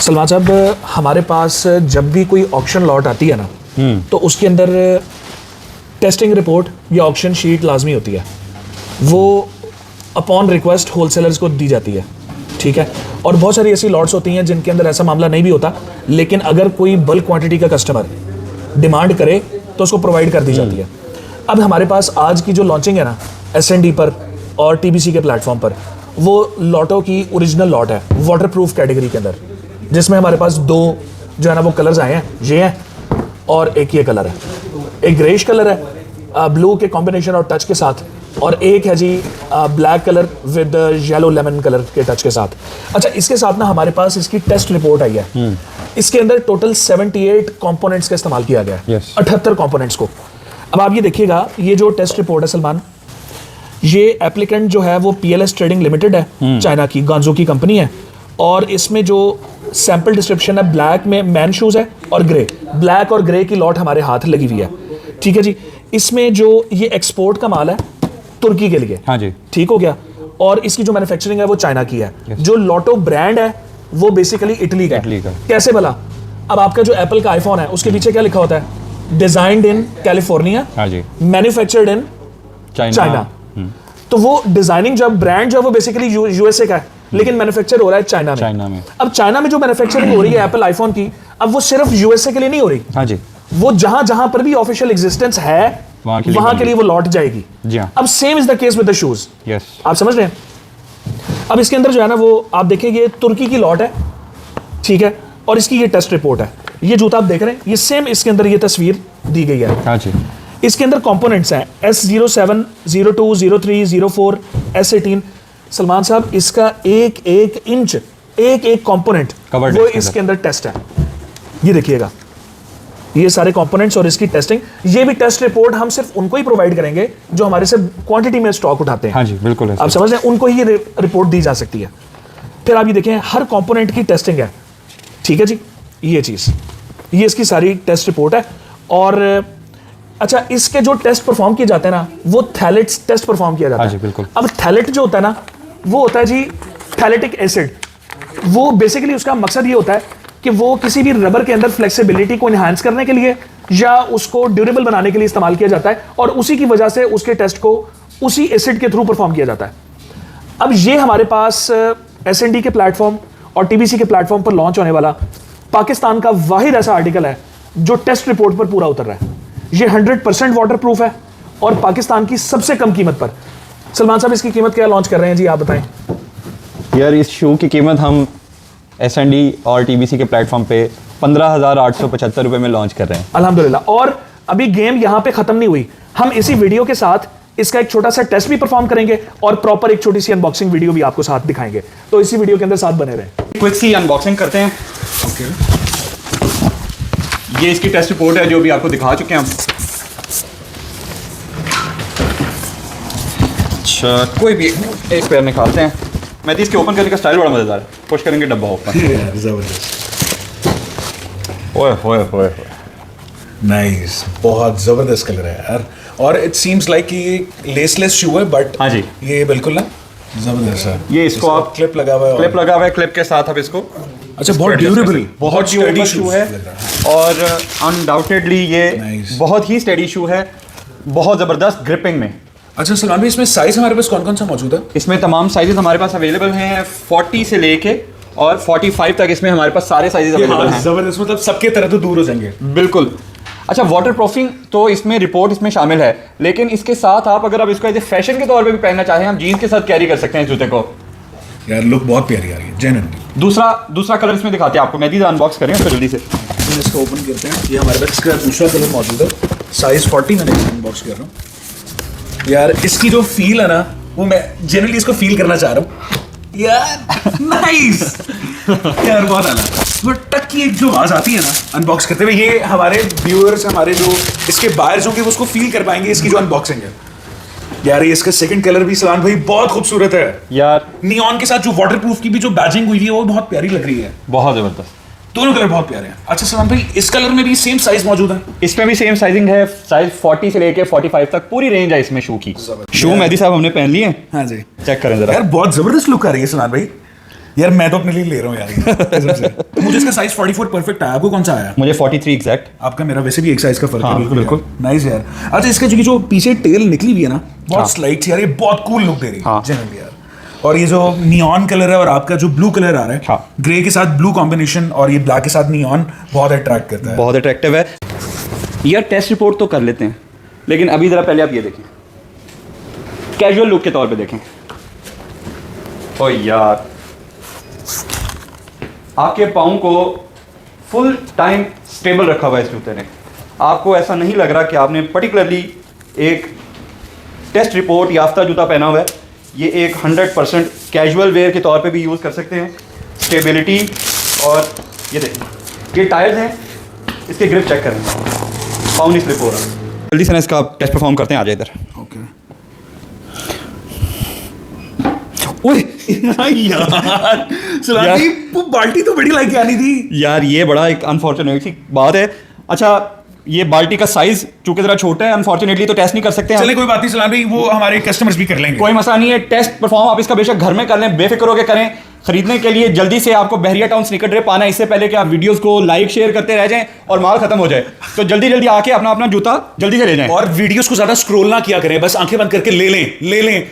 सलमान साहब, हमारे पास जब भी कोई ऑक्शन लॉट आती है ना, तो उसके अंदर टेस्टिंग रिपोर्ट या ऑक्शन शीट लाजमी होती है। वो अपॉन रिक्वेस्ट होलसेलर्स को दी जाती है, ठीक है। और बहुत सारी ऐसी लॉट्स होती हैं जिनके अंदर ऐसा मामला नहीं भी होता, लेकिन अगर कोई बल्क क्वांटिटी का कस्टमर डिमांड करे तो उसको प्रोवाइड कर दी जाती है। अब हमारे पास आज की जो लॉन्चिंग है ना S&D पर और TBC के प्लेटफॉर्म पर, वो लॉटो की ओरिजिनल लॉट है वाटर प्रूफ कैटेगरी के अंदर, जिसमें हमारे पास दो जो है ना वो कलर्स आए हैं, ये हैं और एक ये कलर है। एक ग्रेइश कलर है ब्लू के कॉम्बिनेशन और टच के साथ, और एक है जी black colour with yellow lemon colour के टच के साथ। अच्छा, इसके साथ ना हमारे पास इसकी टेस्ट रिपोर्ट आई है। इसके अंदर टोटल 78 कंपोनेंट्स का इस्तेमाल किया गया है, 78 कंपोनेंट्स को। अब आप ये देखिएगा, ये जो टेस्ट रिपोर्ट है सलमान, ये एप्लीकेंट जो है वो PLS ट्रेडिंग लिमिटेड है, चाइना की गांजो की कंपनी है। और इसमें जो सैंपल डिस्क्रिप्शन है, ब्लैक में मैन शूज है और ग्रे, ब्लैक और ग्रे की लॉट हमारे हाथ लगी हुई है, ठीक है जी। इसमें जो ये एक्सपोर्ट का माल है तुर्की के लिए, हाँ जी, ठीक हो गया। और इसकी जो मैन्युफैक्चरिंग है वो चाइना की है। जो लॉटो ब्रांड है वो बेसिकली इटली का। कैसे भला? अब आपका जो एप्पल का आईफोन है उसके पीछे क्या लिखा होता है? डिजाइन्ड इन कैलिफोर्निया, हाँ जी, मैन्युफैक्चर्ड इन चाइना। तो वो डिजाइनिंग जब ब्रांड जो है वो बेसिकली USA का है, लेकिन मैन्युफैक्चर हो रहा है चाइना में। अब चाइना में जो मैन्युफैक्चरिंग हो रही है एप्पल आईफोन की, अब वो सिर्फ USA के लिए नहीं हो रही, हाँ जी, वो जहां जहां पर भी ऑफिशियल एग्जिस्टेंस है वहां के लिए वो लौट जाएगी। जी हाँ। अब same is the case with the shoes. Yes, आप समझ रहे हैं? अब इसके अंदर जो है ना वो आप देखेंगे तुर्की की लॉट है, ठीक है, और इसकी ये टेस्ट रिपोर्ट है। ये जूता आप देख रहे हैं, ये सेम इसके अंदर ये तस्वीर दी गई है। हाँ जी। इसके अंदर कंपोनेंट्स हैं S07, 02, 03, 04, S18। सलमान साहब, इसका एक एक इंच, एक एक कंपोनेंट वो इसके अंदर टेस्ट है। ये देखिएगा, ये सारे कंपोनेंट्स और इसकी टेस्टिंग। ये भी टेस्ट रिपोर्ट हम सिर्फ उनको ही प्रोवाइड करेंगे जो हमारे से क्वांटिटी में स्टॉक उठाते हैं। हाँ जी, बिल्कुल। आप समझ रहे हैं, उनको ही ये रिपोर्ट दी जा सकती है। फिर आप ये देखें, हर कंपोनेंट की टेस्टिंग है, ठीक है जी। ये चीज़, ये इसकी सारी टेस्ट रिपोर्ट है। और अच्छा, इसके जो टेस्ट परफॉर्म किए जाते हैं ना, वो थैलेट्स टेस्ट परफॉर्म किया जाता है। हाँ जी, बिल्कुल। अब थैलेट जो होता है ना, वो होता है जी थैलेटिक एसिड। वो बेसिकली उसका मकसद ये होता है कि वो किसी भी रबर के अंदर फ्लेक्सिबिलिटी को इन्हांस करने के लिए या उसको ड्यूरेबल बनाने के लिए इस्तेमाल किया जाता है, और उसी की वजह से उसके टेस्ट को उसी एसिड के थ्रू परफॉर्म किया जाता है। अब ये हमारे पास S&D के प्लेटफॉर्म और TBC के प्लेटफॉर्म पर लॉन्च होने वाला पाकिस्तान का वाहिद ऐसा आर्टिकल है जो टेस्ट रिपोर्ट पर पूरा उतर रहा है। ये 100% वाटर प्रूफ है और पाकिस्तान की सबसे कम कीमत पर। सलमान साहब, इसकी कीमत क्या लॉन्च कर रहे हैं जी, आप बताएं। यार, इस शू की कीमत हम S&D और TBC के प्लेटफॉर्म पे 15,875 रुपए में लॉन्च कर रहे हैं, अल्हम्दुलिल्लाह। और अभी गेम यहाँ पे खत्म नहीं हुई, हम इसी वीडियो के साथ इसका एक छोटा सा टेस्ट भी परफॉर्म करेंगे और प्रॉपर एक छोटी सी अनबॉक्सिंग वीडियो भी आपको साथ दिखाएंगे। तो इसी वीडियो के अंदर साथ बने रहें। क्विक सी अनबॉक्सिंग करते हैं। ओके, ये इसकी टेस्ट रिपोर्ट है जो भी आपको दिखा चुके हैं हम। अच्छा, कोई भी एक पेयर निकालते हैं। मैं तो इसके ओपन करने का स्टाइल बड़ा मजेदार है। पुश करेंगे डब्बा ओपन। जबरदस्त, ओए होए होए, नाइस, बहुत जबरदस्त कलर है यार। और इट सीम्स लाइक कि लेसलेस शू है, बट हाँ जी, ये बिल्कुल ना जबरदस्त है। ये इसको आप क्लिप लगा हुआ है, क्लिप के साथ आप इसको, अच्छा, बहुत ड्यूरेबल, बहुत स्टडी शू है। और अनडाउटेडली ये बहुत ही स्टडी शू है, बहुत ज़बरदस्त ग्रिपिंग में। अच्छा सलमान भाई, इसमें साइज हमारे पास कौन कौन सा मौजूद है? इसमें तमाम साइजेस हमारे पास अवेलेबल हैं, 40 से लेके और 45 तक इसमें हमारे पास सारे साइजेस अवेलेबल हैं। जबरदस्त, मतलब सबके तरह तो दूर हो जाएंगे। बिल्कुल। अच्छा, वाटर प्रूफिंग तो इसमें रिपोर्ट इसमें शामिल है, लेकिन इसके साथ आप अगर आप इसको एज ए फैशन के तौर पे भी पहनना चाहें, हम जीन्स के साथ कैरी कर सकते हैं इस जूते को। यार लुक बहुत प्यारी आ रही है, जेन्युइनली। दूसरा कलर इसमें दिखाते हैं आपको। मैं अनबॉक्स करें तो जल्दी से इसको ओपन करते हैं। ये हमारे पास इसका दूसरा कलर मौजूद है, साइज 40 मैंने अनबॉक्स कर रहा हूँ। यार इसकी जो फील है ना, वो मैं जनरली इसको फील करना चाह रहा हूँ यार। नाइस यार, बहुत आला। बट टक की एक जो आवाज आती है ना अनबॉक्स करते हुए, ये हमारे व्यूअर्स, हमारे जो इसके बायर्स होंगे वो उसको फील कर पाएंगे इसकी जो अनबॉक्सिंग है। यार ये इसका सेकंड कलर भी सलमान भाई बहुत खूबसूरत है यार। नियॉन के साथ जो वाटरप्रूफ की भी जो बैजिंग हुई है वो बहुत प्यारी लग रही है, बहुत जबरदस्त। दोनों कलर बहुत प्यारे हैं। अच्छा सलमान भाई, इस कलर में भी सेम साइज मौजूद है? इसमें भी सेम साइजिंग है, साइज 40 से लेके 45 तक पूरी रेंज है इसमें शू की। शू मेहदी साहब हमने पहन लिए हैं। हाँ जी, चेक करें जरा। यार बहुत जबरदस्त लुक आ रही है सलमान भाई। यार मैं तो अपने लिए ले रहा हूँ यार कसम से। तो मुझे इसका साइज 44 परफेक्ट आया, आपको कौन सा आया? मुझे 43 एग्जैक्ट। आपका मेरा वैसे भी एक साइज का फर्क हाँ, है। बिल्कुल। नाइस यार। अच्छा इसका जो पीछे टेल निकली हुई है ना, बहुत स्लाइट यार, ये बहुत कूल लुक दे रही है हाँ। जनरली यार। और ये जो नियॉन कलर है और आपका जो ब्लू कलर आ रहा है, हाँ। ग्रे के साथ ब्लू कॉम्बिनेशन और ये ब्लैक के साथ नियॉन बहुत अट्रैक्ट करता है। बहुत अट्रैक्टिव है यार। टेस्ट रिपोर्ट तो कर लेते हैं, लेकिन अभी ज़रा पहले आप ये देखें, कैजुअल लुक के तौर पे देखें। ओ यार, आपके पाँव को फुल टाइम स्टेबल रखा हुआ है इस जूते ने। आपको ऐसा नहीं लग रहा कि आपने पर्टिकुलरली एक टेस्ट रिपोर्ट याफ्ता जूता पहना हुआ है। ये एक 100% कैजुअल वेयर के तौर पे भी यूज़ कर सकते हैं। स्टेबिलिटी, और ये देखिए, ये टायर्स हैं, इसके ग्रिप चेक करें, पाँव नहीं स्लिप हो रहा। जल्दी से ना इसका टेस्ट परफॉर्म करते हैं, आ जाए इधर। ओके ओए यार सुलानी, वो बाल्टी तो बड़ी लाइक आनी थी यार, ये बड़ा एक अनफॉर्चुनेट सी बात है। अच्छा, ये बाल्टी का साइज चूंकि जरा छोटा है, अनफॉर्चुनेटली तो टेस्ट नहीं कर सकते हैं। चले कोई बात नहीं सुलान भाई, वो हमारे कस्टमर्स भी कर लेंगे। कोई मसला नहीं है। टेस्ट परफॉर्म आप इसका बेशक घर में कर लें, बेफिक्र होकर करें। खरीदने के लिए जल्दी से आपको बहरिया टाउन स्नीकर ड्रे पाना है, इससे पहले कि आप वीडियोस को लाइक शेयर करते रह जाएं और माल खत्म हो जाए। तो जल्दी जल्दी आके अपना अपना जूता जल्दी से ले जाएं। और वीडियोस को ज्यादा स्क्रॉल ना किया करें, बस आंखें बंद करके ले लें।